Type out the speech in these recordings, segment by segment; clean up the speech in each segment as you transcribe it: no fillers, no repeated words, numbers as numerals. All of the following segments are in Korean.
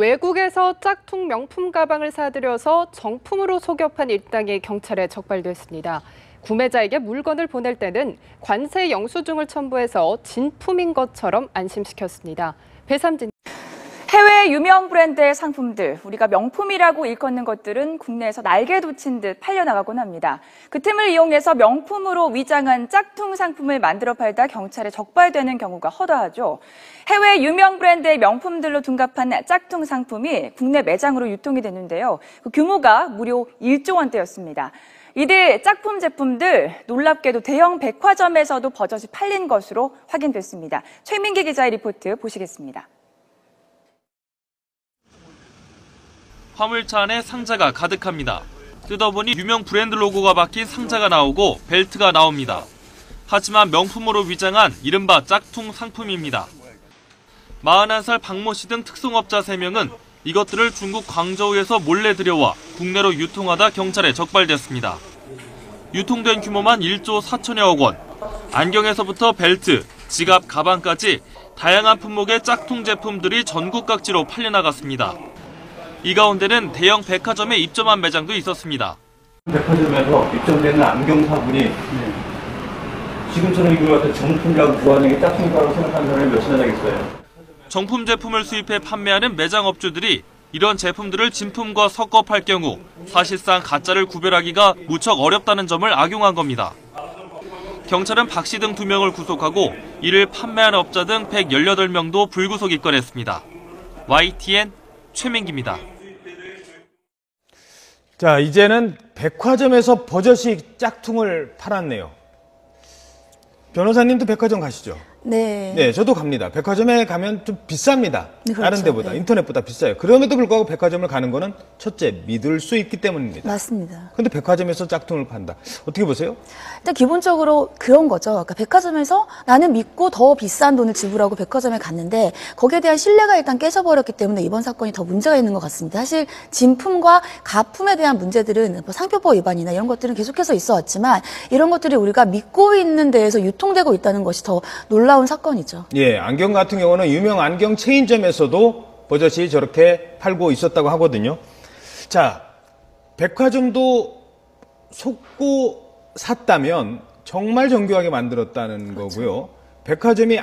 외국에서 짝퉁 명품 가방을 사들여서 정품으로 속여 판 일당이 경찰에 적발됐습니다. 구매자에게 물건을 보낼 때는 관세 영수증을 첨부해서 진품인 것처럼 안심시켰습니다. 배삼진. 해외 유명 브랜드의 상품들, 우리가 명품이라고 일컫는 것들은 국내에서 날개 돋친 듯 팔려나가곤 합니다. 그 틈을 이용해서 명품으로 위장한 짝퉁 상품을 만들어 팔다 경찰에 적발되는 경우가 허다하죠. 해외 유명 브랜드의 명품들로 둔갑한 짝퉁 상품이 국내 매장으로 유통이 됐는데요. 그 규모가 무려 1조 원대였습니다. 이들 짝품 제품들 놀랍게도 대형 백화점에서도 버젓이 팔린 것으로 확인됐습니다. 최민기 기자의 리포트 보시겠습니다. 화물차 안에 상자가 가득합니다. 뜯어보니 유명 브랜드 로고가 박힌 상자가 나오고 벨트가 나옵니다. 하지만 명품으로 위장한 이른바 짝퉁 상품입니다. 41살 박모 씨 등 특송업자 3명은 이것들을 중국 광저우에서 몰래 들여와 국내로 유통하다 경찰에 적발됐습니다. 유통된 규모만 1조 4천여억 원, 안경에서부터 벨트, 지갑, 가방까지 다양한 품목의 짝퉁 제품들이 전국 각지로 팔려나갔습니다. 이 가운데는 대형 백화점에 입점한 매장도 있었습니다. 백화점에서 입점되는 안경 사분이 지금처럼 이거 같은 정품이라고 구하는 게 짝퉁이라고 생각하는 사람이 몇이나 되겠어요. 정품 제품을 수입해 판매하는 매장 업주들이 이런 제품들을 진품과 섞어 팔 경우 사실상 가짜를 구별하기가 무척 어렵다는 점을 악용한 겁니다. 경찰은 박 씨 등 2명을 구속하고 이를 판매한 업자 등 118명도 불구속 입건했습니다. YTN 최민기입니다. 자, 이제는 백화점에서 버젓이 짝퉁을 팔았네요. 변호사님도 백화점 가시죠? 네. 네, 저도 갑니다. 백화점에 가면 좀 비쌉니다. 네, 그렇죠. 다른 데보다. 네. 인터넷보다 비싸요. 그럼에도 불구하고 백화점을 가는 거는 첫째, 믿을 수 있기 때문입니다. 맞습니다. 근데 백화점에서 짝퉁을 판다. 어떻게 보세요? 일단 기본적으로 그런 거죠. 그러니까 백화점에서 나는 믿고 더 비싼 돈을 지불하고 백화점에 갔는데 거기에 대한 신뢰가 일단 깨져버렸기 때문에 이번 사건이 더 문제가 있는 것 같습니다. 사실 진품과 가품에 대한 문제들은 뭐 상표법 위반이나 이런 것들은 계속해서 있어 왔지만 이런 것들이 우리가 믿고 있는 데에서 유통되고 있다는 것이 더 놀라운 사건이죠. 예, 안경 같은 경우는 유명 안경 체인점에서도 버젓이 저렇게 팔고 있었다고 하거든요. 자, 백화점도 속고 샀다면 정말 정교하게 만들었다는 그렇죠. 거고요. 백화점이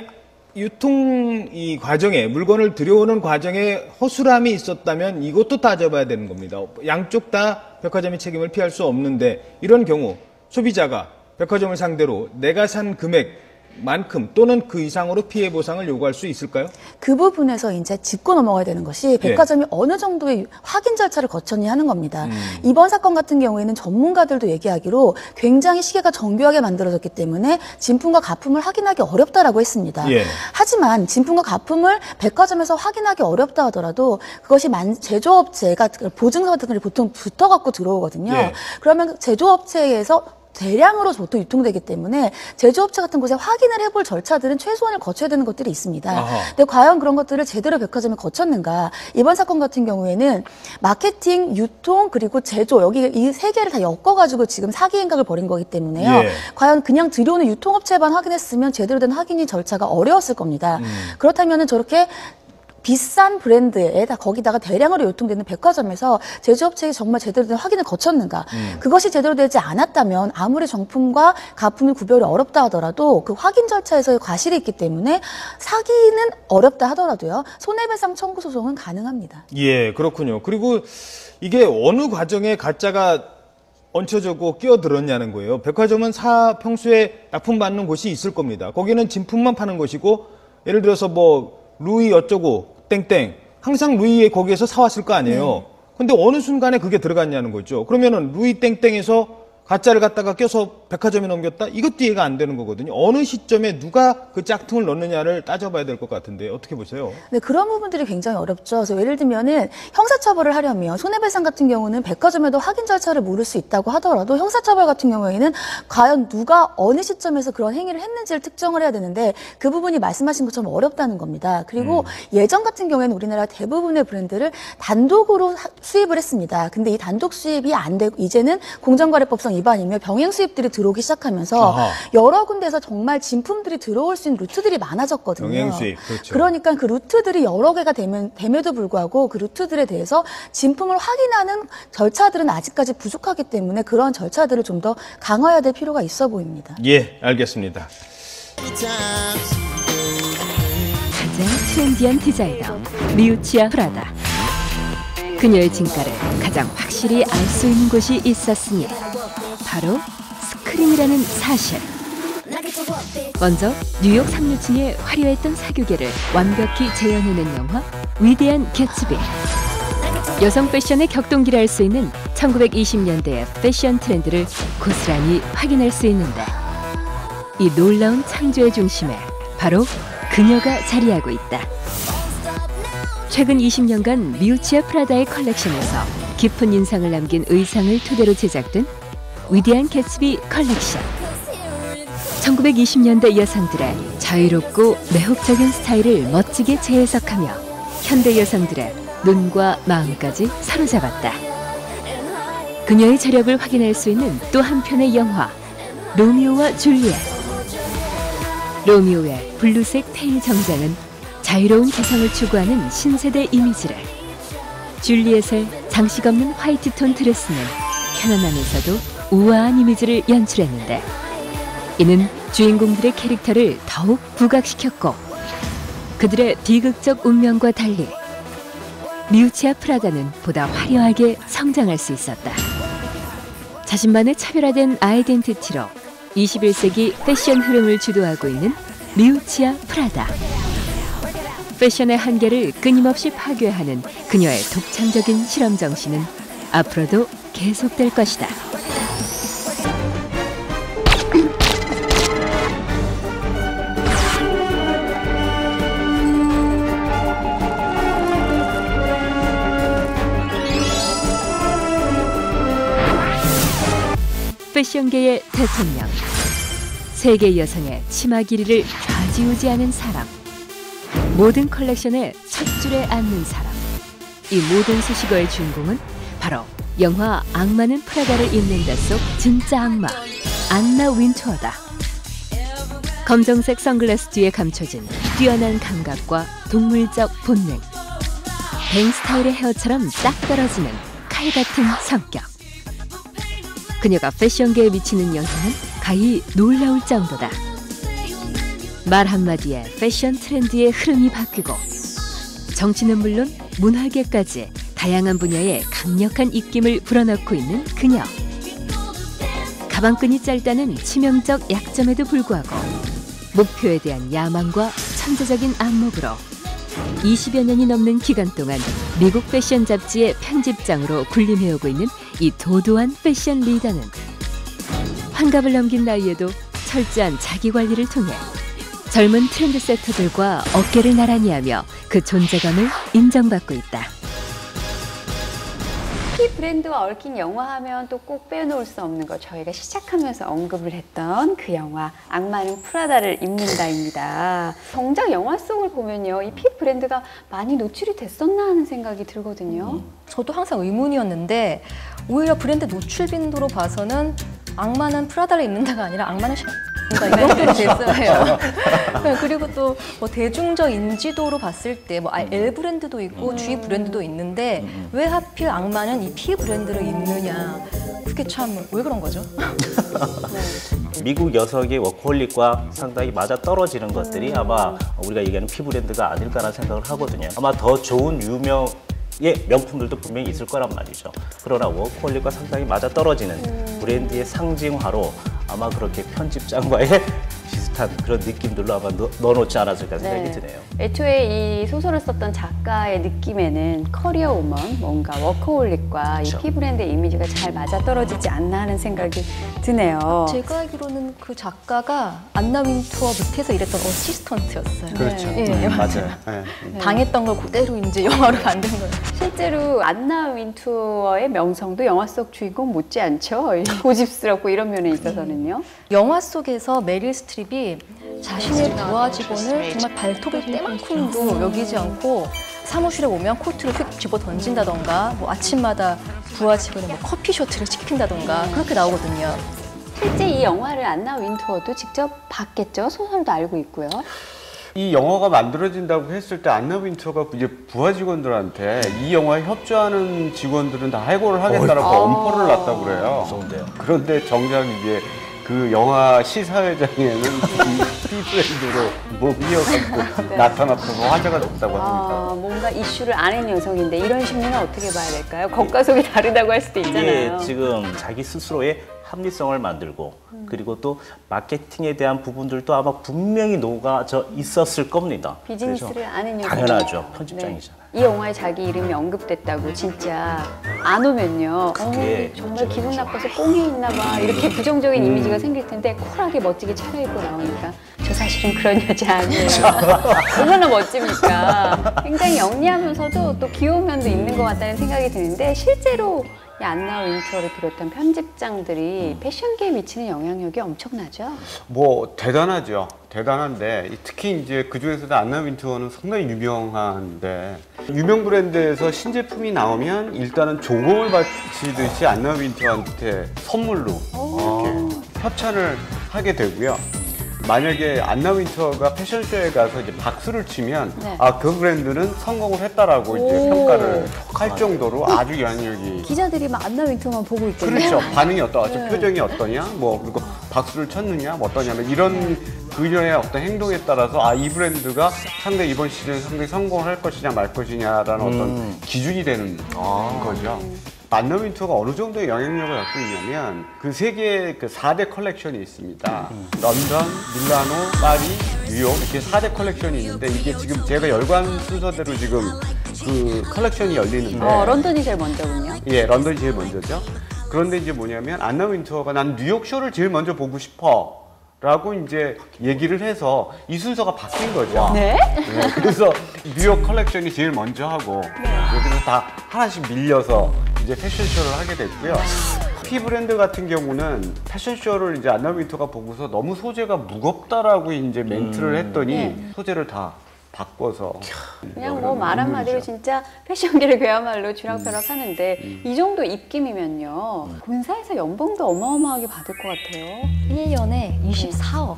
유통 이 과정에 물건을 들여오는 과정에 허술함이 있었다면 이것도 따져봐야 되는 겁니다. 양쪽 다 백화점이 책임을 피할 수 없는데 이런 경우 소비자가 백화점을 상대로 내가 산 금액만큼 또는 그 이상으로 피해 보상을 요구할 수 있을까요? 그 부분에서 이제 짚고 넘어가야 되는 것이 백화점이 어느 정도의 확인 절차를 거쳤니 하는 겁니다. 이번 사건 같은 경우에는 전문가들도 얘기하기로 굉장히 시계가 정교하게 만들어졌기 때문에 진품과 가품을 확인하기 어렵다라고 했습니다. 하지만 진품과 가품을 백화점에서 확인하기 어렵다 하더라도 그것이 제조업체가 보증서 같은 걸 보통 붙어갖고 들어오거든요. 그러면 제조업체에서 대량으로 보통 유통되기 때문에 제조업체 같은 곳에 확인을 해볼 절차들은 최소한을 거쳐야 되는 것들이 있습니다. 근데 과연 그런 것들을 제대로 백화점에 거쳤는가? 이번 사건 같은 경우에는 마케팅, 유통, 그리고 제조 여기 이 세 개를 다 엮어가지고 지금 사기 행각을 벌인 거기 때문에요. 과연 그냥 들여오는 유통업체만 확인했으면 제대로 된 확인이 절차가 어려웠을 겁니다. 그렇다면은 저렇게 비싼 브랜드에다 거기다가 대량으로 유통되는 백화점에서 제조업체에 정말 제대로 된 확인을 거쳤는가. 그것이 제대로 되지 않았다면 아무리 정품과 가품의 구별이 어렵다 하더라도 그 확인 절차에서의 과실이 있기 때문에 사기는 어렵다 하더라도요. 손해배상 청구 소송은 가능합니다. 예, 그렇군요. 그리고 이게 어느 과정에 가짜가 얹혀지고 끼어들었냐는 거예요. 백화점은 평소에 납품받는 곳이 있을 겁니다. 거기는 진품만 파는 곳이고 예를 들어서 뭐 루이 어쩌고 땡땡 항상 루이에 거기에서 사왔을 거 아니에요. 근데 어느 순간에 그게 들어갔냐는 거죠. 그러면은 루이 땡땡에서 가짜를 갖다가 껴서 백화점에 넘겼다? 이것도 이해가 안 되는 거거든요. 어느 시점에 누가 그 짝퉁을 넣느냐를 따져봐야 될 것 같은데 어떻게 보세요? 네, 그런 부분들이 굉장히 어렵죠. 그래서 예를 들면은 형사처벌을 하려면 손해배상 같은 경우는 백화점에도 확인 절차를 물을 수 있다고 하더라도 형사처벌 같은 경우에는 과연 누가 어느 시점에서 그런 행위를 했는지를 특정을 해야 되는데 그 부분이 말씀하신 것처럼 어렵다는 겁니다. 그리고 예전 같은 경우에는 우리나라 대부분의 브랜드를 단독으로 수입을 했습니다. 근데 이 단독 수입이 안 되고 이제는 공정거래법상 위반이며 병행 수입들이 들어오기 시작하면서 아하. 여러 군데에서 정말 진품들이 들어올 수 있는 루트들이 많아졌거든요. 병행 수입, 그렇죠. 그러니까 그 루트들이 여러 개가 됨에도 불구하고 그 루트들에 대해서 진품을 확인하는 절차들은 아직까지 부족하기 때문에 그런 절차들을 좀 더 강화해야 될 필요가 있어 보입니다. 예, 알겠습니다. 가장 트렌디한 디자이너 미우치아 프라다. 그녀의 진가를 가장 확실히 알 수 있는 곳이 있었으니 바로 스크린이라는 사실. 먼저 뉴욕 상류층의 화려했던 사교계를 완벽히 재현해낸 영화 위대한 개츠비. 여성 패션의 격동기를 알 수 있는 1920년대의 패션 트렌드를 고스란히 확인할 수 있는데 이 놀라운 창조의 중심에 바로 그녀가 자리하고 있다. 최근 20년간 미우치아 프라다의 컬렉션에서 깊은 인상을 남긴 의상을 토대로 제작된 위대한 개츠비 컬렉션. 1920년대 여성들의 자유롭고 매혹적인 스타일을 멋지게 재해석하며 현대 여성들의 눈과 마음까지 사로잡았다. 그녀의 재력을 확인할 수 있는 또 한편의 영화 로미오와 줄리엣. 로미오의 블루색 테일 정장은 자유로운 개성을 추구하는 신세대 이미지를, 줄리엣의 장식 없는 화이트톤 드레스는 편안하면서도 우아한 이미지를 연출했는데 이는 주인공들의 캐릭터를 더욱 부각시켰고 그들의 비극적 운명과 달리 미우치아 프라다는 보다 화려하게 성장할 수 있었다. 자신만의 차별화된 아이덴티티로 21세기 패션 흐름을 주도하고 있는 미우치아 프라다. 패션의 한계를 끊임없이 파괴하는 그녀의 독창적인 실험 정신은 앞으로도 계속될 것이다. 패션계의 대통령, 세계 여성의 치마 길이를 좌지우지하는 사람, 모든 컬렉션의 첫 줄에 앉는 사람. 이 모든 수식어의 주인공은 바로 영화 악마는 프라다를 입는다 속 진짜 악마 안나 윈토어다. 검정색 선글라스 뒤에 감춰진 뛰어난 감각과 동물적 본능, 뱅 스타일의 헤어처럼 딱 떨어지는 칼 같은 성격. 그녀가 패션계에 미치는 영향은 가히 놀라울 정도다. 말 한마디에 패션 트렌드의 흐름이 바뀌고 정치는 물론 문화계까지 다양한 분야에 강력한 입김을 불어넣고 있는 그녀. 가방끈이 짧다는 치명적 약점에도 불구하고 목표에 대한 야망과 천재적인 안목으로 20여 년이 넘는 기간 동안 미국 패션 잡지의 편집장으로 군림해오고 있는 이 도도한 패션 리더는 환갑을 넘긴 나이에도 철저한 자기관리를 통해 젊은 트렌드세터들과 어깨를 나란히 하며 그 존재감을 인정받고 있다. 피 브랜드와 얽힌 영화 하면 또 꼭 빼놓을 수 없는 것, 저희가 시작하면서 언급을 했던 그 영화 악마는 프라다를 입는다입니다. 정작 영화 속을 보면요, 이 피 브랜드가 많이 노출이 됐었나 하는 생각이 들거든요. 저도 항상 의문이었는데 오히려 브랜드 노출 빈도로 봐서는 악마는 프라다를 입는다가 아니라 악마는 이 정도로 됐어요. 그리고 또 뭐 대중적 인지도로 봤을 때 뭐 L 브랜드도 있고 G 브랜드도 있는데 왜 하필 악마는 이 P 브랜드를 입느냐, 그게 참 왜 그런 거죠? 미국 여성의 워커홀릭과 상당히 맞아 떨어지는 것들이 아마 우리가 얘기하는 P 브랜드가 아닐까라는 생각을 하거든요. 아마 더 좋은 유명의 명품들도 분명히 있을 거란 말이죠. 그러나 워커홀릭과 상당히 맞아 떨어지는 브랜드의 상징화로 아마 그렇게 편집장과의 비슷한 그런 느낌들로 아마 넣어놓지 않았을까 생각이 드네요. 애초에 이 소설을 썼던 작가의 느낌에는 커리어 우먼, 뭔가 워커홀릭과 이 피 브랜드의 이미지가 잘 맞아떨어지지 않나 하는 생각이 드네요. 제가 알기로는 그 작가가 안나 윈토어 밑에서 일했던 어시스턴트였어요. 그렇죠. 예, 맞아요. 당했던 걸 그대로 이제 영화로 만든 거예요. 실제로 안나 윈토어의 명성도 영화 속 주인공 못지않죠. 고집스럽고 이런 면에 있어서는요. 영화 속에서 메릴 스트립이 자신의 부하 직원을 정말 발톱을 때만큼도 여기지 않고 사무실에 오면 코트를 휙 집어 던진다던가 뭐 아침마다 부하 직원이 뭐 커피 쇼트를 시킨다던가 그렇게 나오거든요. 실제 이 영화를 안나 윈투어도 직접 봤겠죠? 소설도 알고 있고요. 이 영화가 만들어진다고 했을 때 안나 윈투어가 이제 부하 직원들한테 이 영화에 협조하는 직원들은 다 해고를 하겠다라고 엄포를 놨다고 그래요. 무서운데요. 그런데 정작 이제 그 영화 시사회장에는 피브랜드로 몸이어갖고 나타났다고 화제가 됐다고 합니다. 뭔가 이슈를 아는 여성인데 이런 심리는 어떻게 봐야 될까요? 겉과 속이 다르다고 할 수도 이게 있잖아요. 지금 자기 스스로의 합리성을 만들고 그리고 또 마케팅에 대한 부분들도 아마 분명히 녹아져 있었을 겁니다. 비즈니스를 그래서 아는 여성. 당연하죠. 편집장이잖아요. 이 영화에 자기 이름이 언급됐다고 진짜 안 오면요. 그게 정말 기분 나빠서 꽁이 있나 봐. 이렇게 부정적인 이미지가 생길 텐데 쿨하게 멋지게 차려입고 나오니까 저 사실은 그런 여자 아니에요. 얼마나 멋집니까? 굉장히 영리하면서도 또 귀여운 면도 있는 것 같다는 생각이 드는데 실제로 이 안나 윈투어를 비롯한 편집장들이 패션계에 미치는 영향력이 엄청나죠? 뭐 대단하죠. 대단한데 특히 이제 그 중에서도 안나 윈투어는 상당히 유명한데 유명 브랜드에서 신제품이 나오면 일단은 조공을 바치듯이 안나 윈투어한테 선물로 이렇게 협찬을 하게 되고요. 만약에 안나 윈투어가 패션쇼에 가서 이제 박수를 치면 그 브랜드는 성공을 했다라고 이제 평가를 할 정도로 아주 영향력이. 기자들이 막 안나 윈투어만 보고 있거든요. 그렇죠. 반응이 어떠냐, 표정이 어떠냐, 뭐 그리고 박수를 쳤느냐, 뭐 어떠냐, 이런 그녀의 어떤 행동에 따라서 이 브랜드가 상당히 이번 시즌 상당히 성공을 할 것이냐 말 것이냐라는 어떤 기준이 되는 거죠. 안나 윈투어가 어느 정도의 영향력을 갖고 있냐면 그 세계 그 4대 컬렉션이 있습니다. 런던, 밀라노, 파리, 뉴욕 이렇게 4대 컬렉션이 있는데 이게 지금 제가 열관 순서대로 지금 그 컬렉션이 열리는데 런던이 제일 먼저군요. 예, 런던이 제일 먼저죠. 그런데 이제 뭐냐면 안나 윈투어가 난 뉴욕 쇼를 제일 먼저 보고 싶어. 라고 이제 얘기를 해서 이 순서가 바뀐 거죠. 네? 네, 그래서 뉴욕 컬렉션이 제일 먼저 하고 여기서 다 하나씩 밀려서 이제 패션쇼를 하게 됐고요. 피 브랜드 같은 경우는 패션쇼를 이제 안나 윈투어가 보고서 너무 소재가 무겁다라고 이제 멘트를 했더니 소재를 다 바꿔서 그냥 뭐 말 한마디로 진짜 패션계를 그야말로 쥐락펴락 하는데 이 정도 입김이면요 본사에서 연봉도 어마어마하게 받을 것 같아요. 1년에 24억.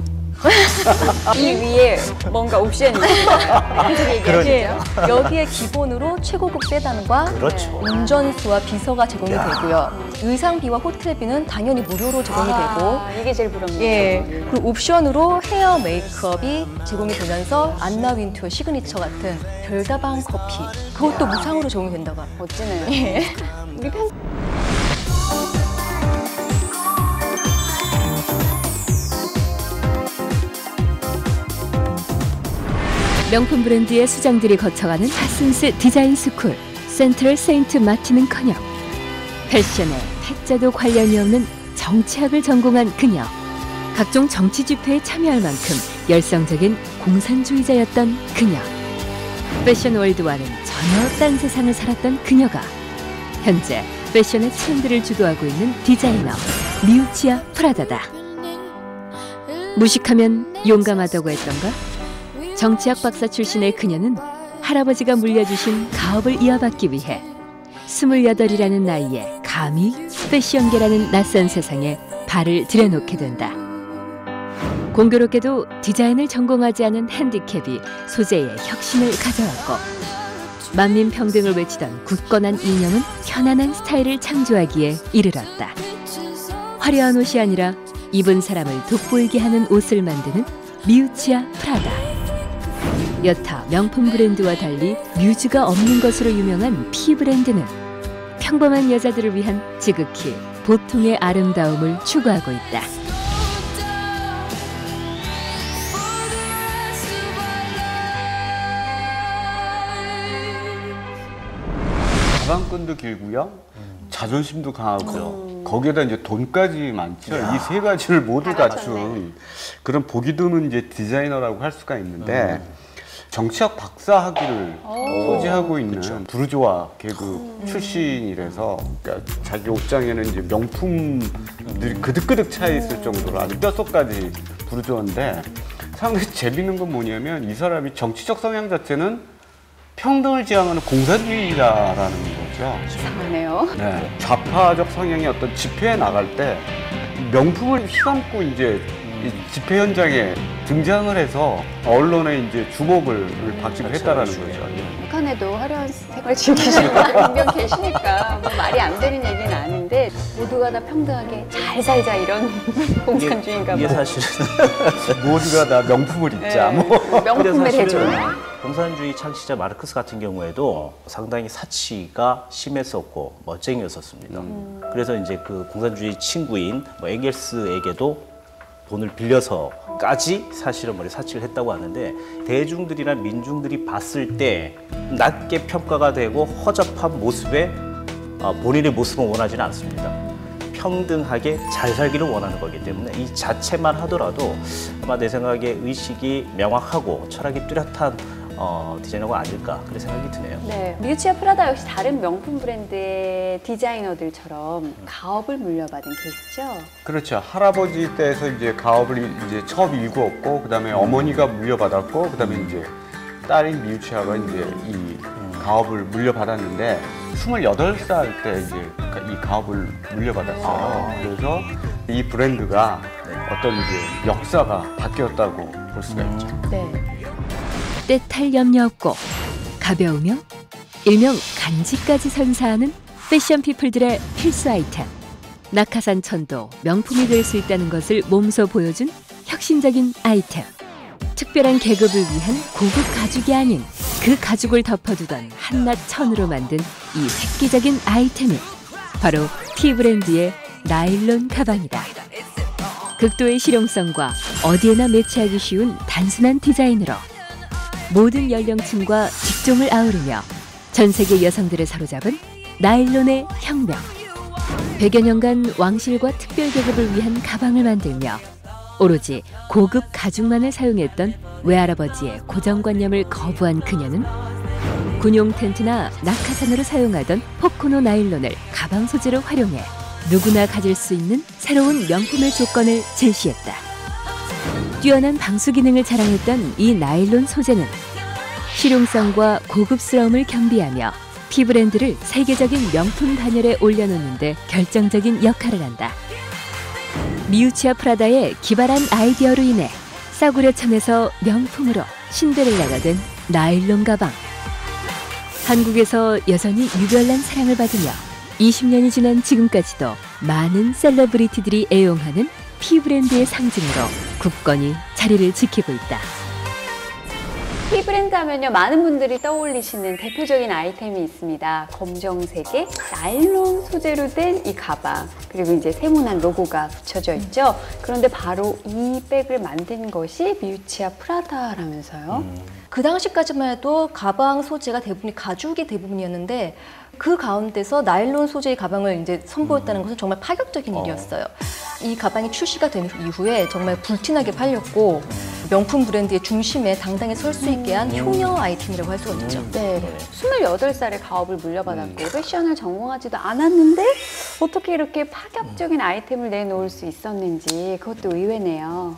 이 위에 뭔가 옵션이 있어요. 계속 얘기하시죠. 여기에 기본으로 최고급 세단과 그렇죠. 운전수와 비서가 제공이 되고요. 의상비와 호텔비는 당연히 무료로 제공이 되고 이게 제일 부럽네요. 예, 그리고 옵션으로 헤어 메이크업이 제공이 되면서 안나 윈투어 시그니처 같은 별다방 커피 그것도 무상으로 제공이 된다고 합니다. 멋지네요. 예. 우리 편 명품 브랜드의 수장들이 거쳐가는 하슨스 디자인 스쿨 센트럴 세인트 마틴은커녕 패션에 패자도 관련이 없는 정치학을 전공한 그녀. 각종 정치 집회에 참여할 만큼 열성적인 공산주의자였던 그녀. 패션 월드와는 전혀 딴 세상을 살았던 그녀가 현재 패션의 트렌드를 주도하고 있는 디자이너 미우치아 프라다다. 무식하면 용감하다고 했던가? 정치학 박사 출신의 그녀는 할아버지가 물려주신 가업을 이어받기 위해 28이라는 나이에 감히 패션계라는 낯선 세상에 발을 들여놓게 된다. 공교롭게도 디자인을 전공하지 않은 핸디캡이 소재의 혁신을 가져왔고 만민평등을 외치던 굳건한 이념은 편안한 스타일을 창조하기에 이르렀다. 화려한 옷이 아니라 입은 사람을 돋보이게 하는 옷을 만드는 미우치아 프라다. 여타 명품 브랜드와 달리 뮤즈가 없는 것으로 유명한 피 브랜드는 평범한 여자들을 위한 지극히 보통의 아름다움을 추구하고 있다. 가방끈도 길고요. 자존심도 강하고 거기에다 이제 돈까지 많죠. 이 세 가지를 모두 갖춘 그런 보기 드문 이제 디자이너라고 할 수가 있는데 정치학 박사 학위를 소지하고 있는 부르주아 계급 출신이라서 그러니까 자기 옷장에는 이제 명품들이 그득그득 차 있을 정도로 아주 뼛속까지 부르주아인데 상당히 재밌는 건 뭐냐면 이 사람이 정치적 성향 자체는 평등을 지향하는 공산주의자라는 거죠. 이상하네요. 네. 좌파적 성향의 어떤 집회에 나갈 때 명품을 휘감고 이제 이 집회 현장에 등장을 해서 언론의 이제 주목을 받기도 했다라는 거죠. 북한에도 화려한 생활 즐기시는 분들 분명 계시니까 뭐 말이 안 되는 얘기는 아닌데 모두가 다 평등하게 잘 살자 이런 공산주의인가 이게 봐. 사실은 모두가 다 명품을 입자. 네. 뭐. 명품을 해줘. 공산주의 창시자 마르크스 같은 경우에도 상당히 사치가 심했었고 멋쟁이였었습니다. 그래서 이제 그 공산주의 친구인 뭐 엥겔스에게도 돈을 빌려서까지 사실은 사치를 했다고 하는데 대중들이나 민중들이 봤을 때 낮게 평가가 되고 허접한 모습에 본인의 모습은 원하지는 않습니다. 평등하게 잘 살기를 원하는 거기 때문에 이 자체만 하더라도 아마 내 생각에 의식이 명확하고 철학이 뚜렷한 디자이너가 아닐까 그런 생각이 드네요. 네, 미우치와 프라다 역시 다른 명품 브랜드의 디자이너들처럼 가업을 물려받은 케이스죠. 그렇죠. 할아버지 때에서 이제 가업을 이제 처음 일구었고, 그다음에 어머니가 물려받았고, 그다음에 이제 딸인 미우치아가 이제 이 가업을 물려받았는데 28살 때 이제 이 가업을 물려받았어요. 그래서 이 브랜드가 어떤 이제 역사가 바뀌었다고 볼 수가 있죠. 네. 때탈 염려 없고 가벼우며 일명 간지까지 선사하는 패션 피플들의 필수 아이템. 낙하산 천도 명품이 될 수 있다는 것을 몸소 보여준 혁신적인 아이템. 특별한 계급을 위한 고급 가죽이 아닌 그 가죽을 덮어두던 한낱 천으로 만든 이 획기적인 아이템이 바로 T브랜드의 나일론 가방이다. 극도의 실용성과 어디에나 매치하기 쉬운 단순한 디자인으로 모든 연령층과 직종을 아우르며 전 세계 여성들을 사로잡은 나일론의 혁명. 100여 년간 왕실과 특별 계급을 위한 가방을 만들며 오로지 고급 가죽만을 사용했던 외할아버지의 고정관념을 거부한 그녀는 군용 텐트나 낙하산으로 사용하던 포코노 나일론을 가방 소재로 활용해 누구나 가질 수 있는 새로운 명품의 조건을 제시했다. 뛰어난 방수 기능을 자랑했던 이 나일론 소재는 실용성과 고급스러움을 겸비하며 T브랜드를 세계적인 명품 단열에 올려놓는 데 결정적인 역할을 한다. 미우치와 프라다의 기발한 아이디어로 인해 싸구려 천에서 명품으로 신데렐라가 된 나일론 가방. 한국에서 여전히 유별난 사랑을 받으며 20년이 지난 지금까지도 많은 셀러브리티들이 애용하는 T브랜드의 상징으로 굳건히 자리를 지키고 있다. T브랜드 하면요, 많은 분들이 떠올리시는 대표적인 아이템이 있습니다. 검정색의 나일론 소재로 된 이 가방, 그리고 이제 세모난 로고가 붙여져 있죠. 그런데 바로 이 백을 만든 것이 미우치와 프라다라면서요. 그 당시까지만 해도 가방 소재가 대부분이 가죽이 대부분이었는데 그 가운데서 나일론 소재의 가방을 이제 선보였다는 것은 정말 파격적인 일이었어요. 이 가방이 출시가 된 이후에 정말 불티나게 팔렸고 명품 브랜드의 중심에 당당히 설 수 있게 한 효녀 아이템이라고 할 수가 있죠. 네, 28살에 가업을 물려받았고 패션을 전공하지도 않았는데 어떻게 이렇게 파격적인 아이템을 내놓을 수 있었는지 그것도 의외네요.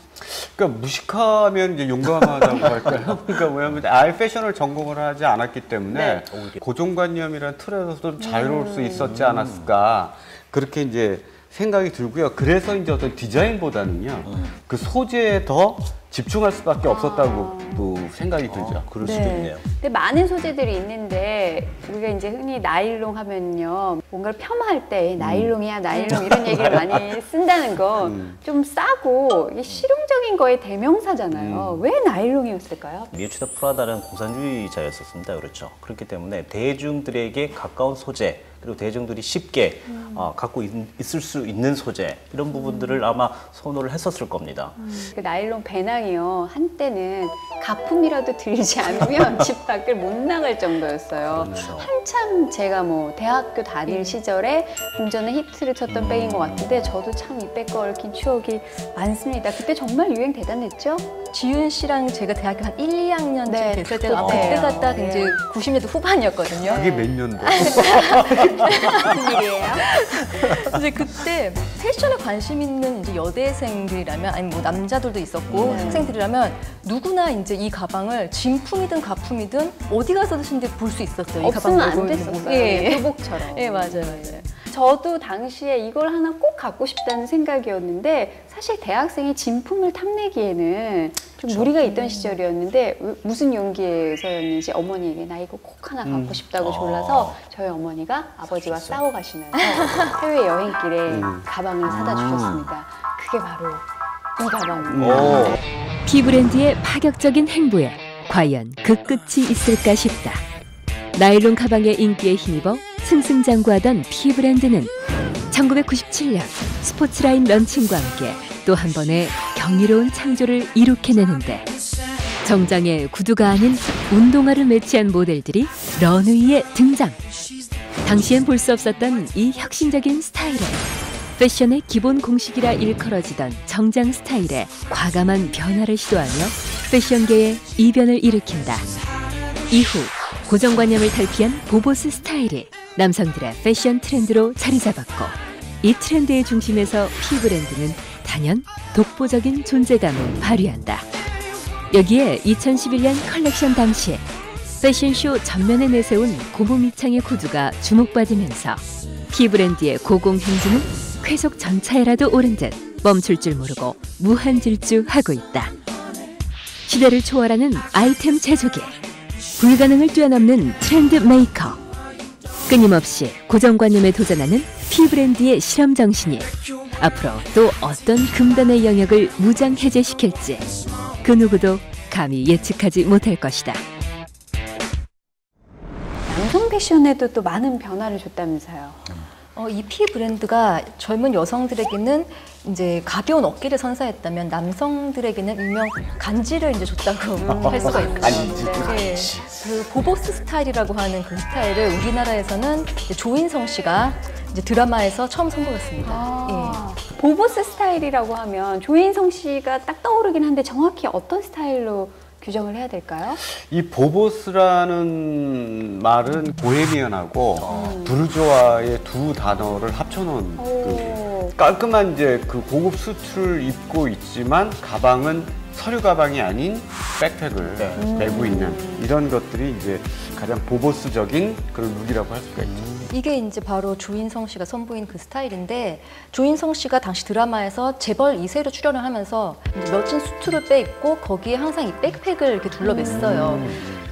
그러니까 무식하면 이제 용감하다고 할까요? 그러니까 뭐냐면 아예 패션을 전공을 하지 않았기 때문에 고정관념이란 틀에서 좀 자유로울 수 있었지 않았을까 그렇게 이제 생각이 들고요. 그래서 이제 어떤 디자인보다는요 그 소재에 더 집중할 수밖에 없었다고 또 생각이 들죠. 그럴 수도 있네요. 근데 많은 소재들이 있는데 우리가 이제 흔히 나일론 하면요 뭔가를 폄하할 때 나일론이야 나일론 이런 얘기를 많이 쓴다는 건 좀 싸고 이게 실용적인 거의 대명사잖아요. 왜 나일론이었을까요? 미우치와 프라다는 공산주의자였었습니다. 그렇죠. 그렇기 때문에 대중들에게 가까운 소재 그리고 대중들이 쉽게 갖고 있을 수 있는 소재 이런 부분들을 아마 선호를 했었을 겁니다. 그 나일론 배낭이요 한때는 가품이라도 들지 않으면 집 밖을 못 나갈 정도였어요. 그렇죠. 한참 제가 뭐 대학교 다닐 시절에 궁전에 히트를 쳤던 백인 것 같은데 저도 참 이 백과 얽힌 추억이 많습니다. 그때 정말 유행 대단했죠? 지윤 씨랑 제가 대학교 한 1, 2학년쯤 네, 됐을 때가 그때예요. 그때가 딱 이제 90년대 후반이었거든요. 그게 몇 년도? 무슨 일이에요? 이제 그때 패션에 관심 있는 이제 여대생들이라면 아니면 뭐 남자들도 있었고 학생들이라면 누구나 이제 이 가방을 진품이든 가품이든 어디 가서든지 볼 수 있었어요. 이 가방 없으면 안 메고 있는 됐었어요. 모습. 예. 교복처럼. 예, 맞아요. 저도 당시에 이걸 하나 꼭 갖고 싶다는 생각이었는데 사실 대학생이 진품을 탐내기에는 좀 무리가 있던 시절이었는데 무슨 용기에서였는지 어머니에게 나 이거 꼭 하나 갖고 싶다고 졸라서 저희 어머니가 아버지와 싸워 가시면서 해외 여행길에 가방을 사다 주셨습니다. 그게 바로 이 가방입니다. P브랜드의 파격적인 행보에 과연 그 끝이 있을까 싶다. 나일론 가방의 인기에 힘입어 승승장구하던 P브랜드는 1997년 스포츠라인 런칭과 함께 또 한 번의 경이로운 창조를 이룩해내는데 정장에 구두가 아닌 운동화를 매치한 모델들이 런웨이에 등장. 당시엔 볼 수 없었던 이 혁신적인 스타일에 패션의 기본 공식이라 일컬어지던 정장 스타일에 과감한 변화를 시도하며 패션계의 이변을 일으킨다. 이후 고정관념을 탈피한 보보스 스타일이 남성들의 패션 트렌드로 자리 잡았고 이 트렌드의 중심에서 P브랜드는 단연 독보적인 존재감을 발휘한다. 여기에 2011년 컬렉션 당시 패션쇼 전면에 내세운 고무 밑창의 구두가 주목받으면서 P브랜드의 고공행진은 쾌속 전차에라도 오른 듯 멈출 줄 모르고 무한질주하고 있다. 시대를 초월하는 아이템 제조기, 불가능을 뛰어넘는 트렌드 메이커, 끊임없이 고정관념에 도전하는 P브랜드의 실험 정신이 앞으로 또 어떤 금단의 영역을 무장해제시킬지 그 누구도 감히 예측하지 못할 것이다. 남성 패션에도 또 많은 변화를 줬다면서요. 이 P브랜드가 젊은 여성들에게는 이제 가벼운 어깨를 선사했다면 남성들에게는 일명 간지를 이제 줬다고 할 수가 있거든요. 네. 그 보보스 스타일이라고 하는 그 스타일을 우리나라에서는 이제 조인성 씨가 이제 드라마에서 처음 선보였습니다. 보보스 스타일이라고 하면 조인성 씨가 딱 떠오르긴 한데 정확히 어떤 스타일로 규정을 해야 될까요? 이 보보스라는 말은 보헤미안하고 부르주아의 두 단어를 합쳐놓은 그 깔끔한 이제 그 고급 수트를 입고 있지만 가방은 서류 가방이 아닌 백팩을 메고 있는 이런 것들이 이제 가장 보보스적인 그런 룩이라고 할 수가 있죠. 이게 이제 바로 조인성 씨가 선보인 그 스타일인데 조인성 씨가 당시 드라마에서 재벌 2세로 출연을 하면서 이제 멋진 수트를 빼입고 거기에 항상 이 백팩을 이렇게 둘러맸어요.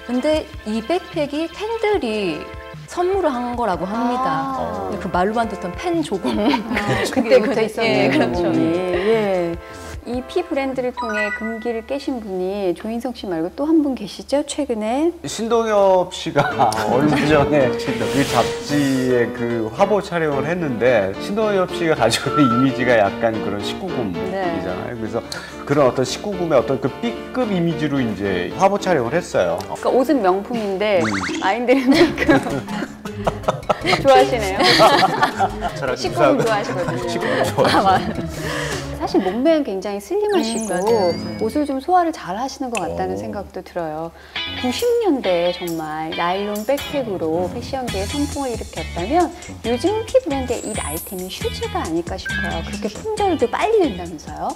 근데 이 백팩이 팬들이 선물을 한 거라고 합니다. 그 말로만 듣던 팬 조공. 그때부터 있었네요. 예, 그렇죠. 예. 이 P브랜드를 통해 금기를 깨신 분이 조인성 씨 말고 또 한 분 계시죠? 최근에 신동엽 씨가 얼마 전에 그 잡지에 그 화보 촬영을 했는데 신동엽 씨가 가지고 있는 이미지가 약간 그런 19금이잖아요. 그래서 그런 어떤 19금의 어떤 그 B급 이미지로 이제 화보 촬영을 했어요. 그러니까 옷은 명품인데 마인드는 조금 좋아하시네요. 19금 좋아하시거든요. 19금 좋아하시네요. 사실 몸매는 굉장히 슬림하시고 옷을 좀 소화를 잘 하시는 것 같다는 생각도 들어요. 90년대에 정말 나일론 백팩으로 패션계의 선풍을 일으켰다면 요즘 P브랜드의 이 아이템이 슈즈가 아닐까 싶어요. 그렇게 품절도 빨리 된다면서요?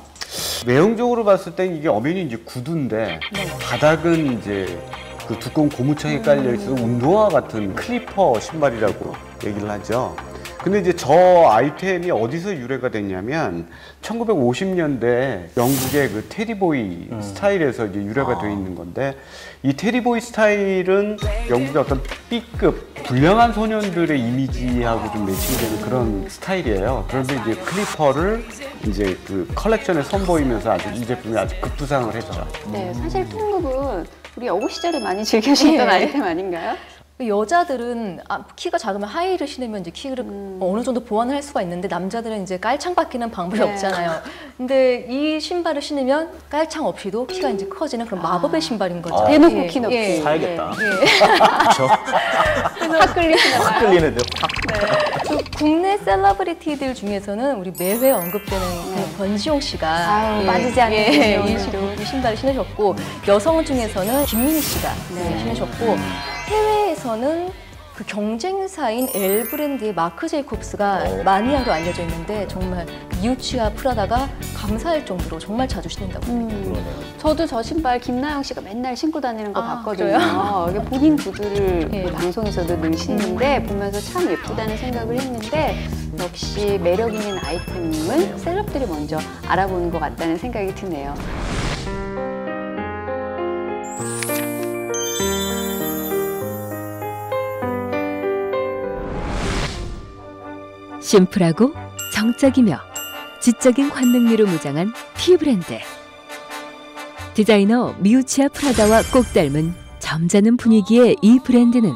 외형적으로 봤을 땐 이게 엄연히 이제 구두인데 바닥은 이제 그 두꺼운 고무창에 깔려 있어서 운동화 같은 클리퍼 신발이라고 얘기를 하죠. 근데 이제 저 아이템이 어디서 유래가 됐냐면 1950년대 영국의 그 테디보이 스타일에서 이제 유래가 되어 있는 건데 이 테디보이 스타일은 영국의 어떤 B급 불량한 소년들의 이미지하고 좀 매칭되는 그런 스타일이에요. 그런데 이제 클리퍼를 이제 그 컬렉션에 선보이면서 아주 이 제품이 아주 급부상을 했죠. 네, 사실 통굽은 우리 여고 시절에 많이 즐겨주셨던 아이템 아닌가요? 여자들은 키가 작으면 하이힐을 신으면 이제 키를 어느 정도 보완을 할 수가 있는데 남자들은 이제 깔창 받기는 방법이 없잖아요. 근데 이 신발을 신으면 깔창 없이도 키가 이제 커지는 그런 마법의 신발인 거죠. 대놓고 키 높이. 사야겠다. 확 끌리시나 봐요. 확 끌리는데요. 또 국내 셀러브리티들 중에서는 우리 매회 언급되는 그 권지용 씨가 빠지지 않는 이 신발을 신으셨고 여성 중에서는 김민희 씨가 신으셨고 해외에서는 그 경쟁사인 L 브랜드의 마크 제이콥스가 마니아로 알려져 있는데 정말 미우치와 프라다가 감사할 정도로 정말 자주 신는다고 합니다. 저도 저 신발 김나영 씨가 맨날 신고 다니는 거 봤거든요. 그래요? 이게 본인 구두를 예. 뭐 방송에서도 늘 신는데 보면서 참 예쁘다는 생각을 했는데 역시 매력 있는 아이템은 셀럽들이 먼저 알아보는 것 같다는 생각이 드네요. 심플하고 정적이며 지적인 관능미로 무장한 P 브랜드. 디자이너 미우치아 프라다와 꼭 닮은 점잖은 분위기의 이 브랜드는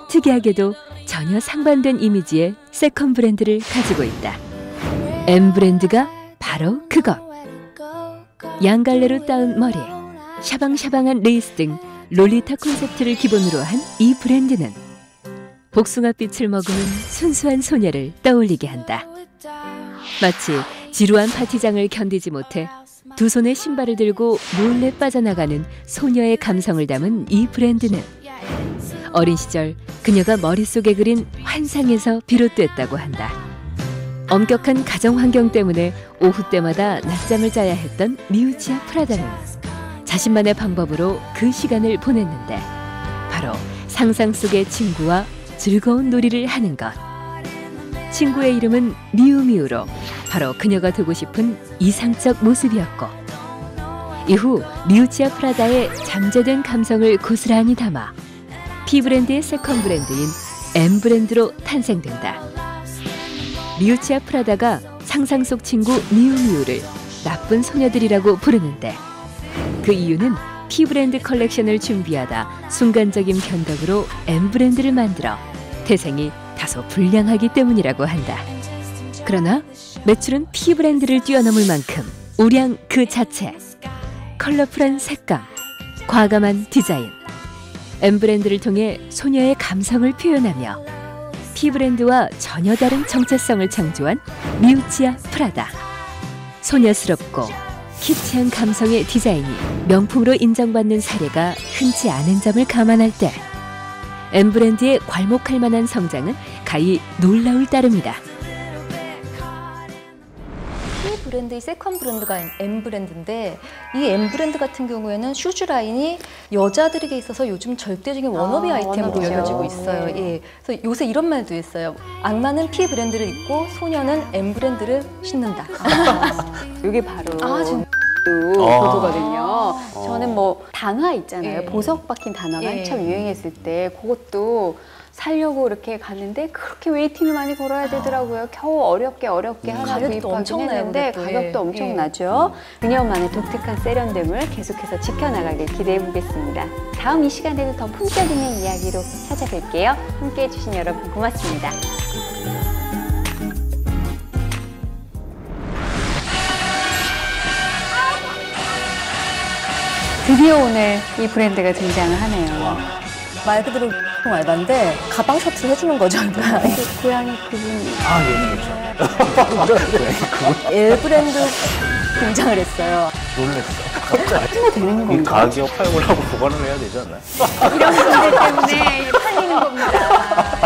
특이하게도 전혀 상반된 이미지의 세컨 브랜드를 가지고 있다. M 브랜드가 바로 그것. 양갈래로 따은 머리, 샤방샤방한 레이스 등 롤리타 콘셉트를 기본으로 한 이 브랜드는 복숭아빛을 머금은 순수한 소녀를 떠올리게 한다. 마치 지루한 파티장을 견디지 못해 두 손에 신발을 들고 몰래 빠져나가는 소녀의 감성을 담은 이 브랜드는 어린 시절 그녀가 머릿속에 그린 환상에서 비롯됐다고 한다. 엄격한 가정 환경 때문에 오후 때마다 낮잠을 자야 했던 미우치아 프라다는 자신만의 방법으로 그 시간을 보냈는데 바로 상상 속의 친구와 즐거운 놀이를 하는 것. 친구의 이름은 미우미우로 바로 그녀가 되고 싶은 이상적 모습이었고 이후 미우치아 프라다의 잠재된 감성을 고스란히 담아 P 브랜드의 세컨 브랜드인 M 브랜드로 탄생된다. 미우치아 프라다가 상상 속 친구 미우미우를 나쁜 소녀들이라고 부르는데 그 이유는 P 브랜드 컬렉션을 준비하다 순간적인 변덕으로 M 브랜드를 만들어 태생이 다소 불량하기 때문이라고 한다. 그러나 매출은 P 브랜드를 뛰어넘을 만큼 우량 그 자체. 컬러풀한 색감, 과감한 디자인. M 브랜드를 통해 소녀의 감성을 표현하며 P 브랜드와 전혀 다른 정체성을 창조한 미우치아 프라다. 소녀스럽고 키치한 감성의 디자인이 명품으로 인정받는 사례가 흔치 않은 점을 감안할 때 M 브랜드의 괄목할 만한 성장은 가히 놀라울 따름이다. P 브랜드의 세컨 브랜드가 M 브랜드인데 이 M 브랜드 같은 경우에는 슈즈 라인이 여자들에게 있어서 요즘 절대적인 워너비 아이템으로 워너비죠. 여겨지고 있어요. 예. 그래서 요새 이런 말도 있어요. 악마는 P 브랜드를 입고 소녀는 M 브랜드를 신는다. 이게 바로 진짜? 보도거든요. 저는 뭐 단화 있잖아요. 예. 보석 박힌 단화가 예. 한참 유행했을 때 그것도 사려고 이렇게 갔는데 그렇게 웨이팅을 많이 걸어야 되더라고요. 겨우 어렵게 하나 가격도 구입하긴 엄청나요, 했는데 그것도. 가격도 예. 엄청나죠. 그녀만의 독특한 세련됨을 계속해서 지켜나가길 기대해 보겠습니다. 다음 이 시간에도 더 품격 있는 이야기로 찾아뵐게요. 함께해 주신 여러분 고맙습니다. 드디어 오늘 이 브랜드가 등장을 하네요. 말 그대로 알바인데 가방 셔츠를 해주는 거죠. 그 고양이 그분이. L 브랜드 등장을 했어요. 놀랬어. 되는 이 건가? 가격 팔고라고 보관을 해야 되지 않나요? 이런 분들 때문에 팔리는 겁니다.